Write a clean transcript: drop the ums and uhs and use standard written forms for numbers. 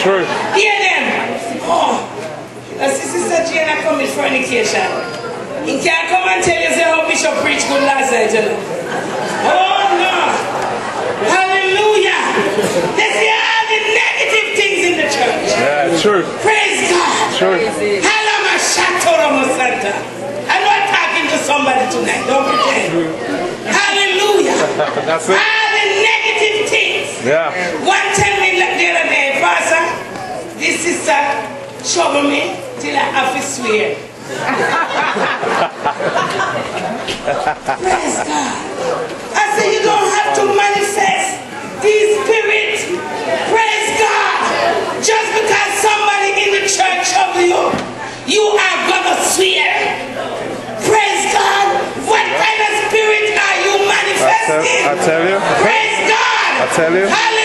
True. Hear them. Oh, that's Sister Jane commit fornication. He can't come and tell you how Bishop preached good last night. Oh no. Hallelujah. They see all the negative things in the church. Yeah, true. Praise God. True. I'm not talking to somebody tonight. Don't pretend. Hallelujah. That's it. All the negative things. Yeah. One tell me the other day, Pastor, this sister trouble me till I have to swear. Praise God. I say you don't have to manifest these spirits. Praise God. Just because somebody in the church trouble you, you are gonna swear. Praise God. What kind of spirit are you manifesting? I tell you. Praise God. I tell you. Hallelujah.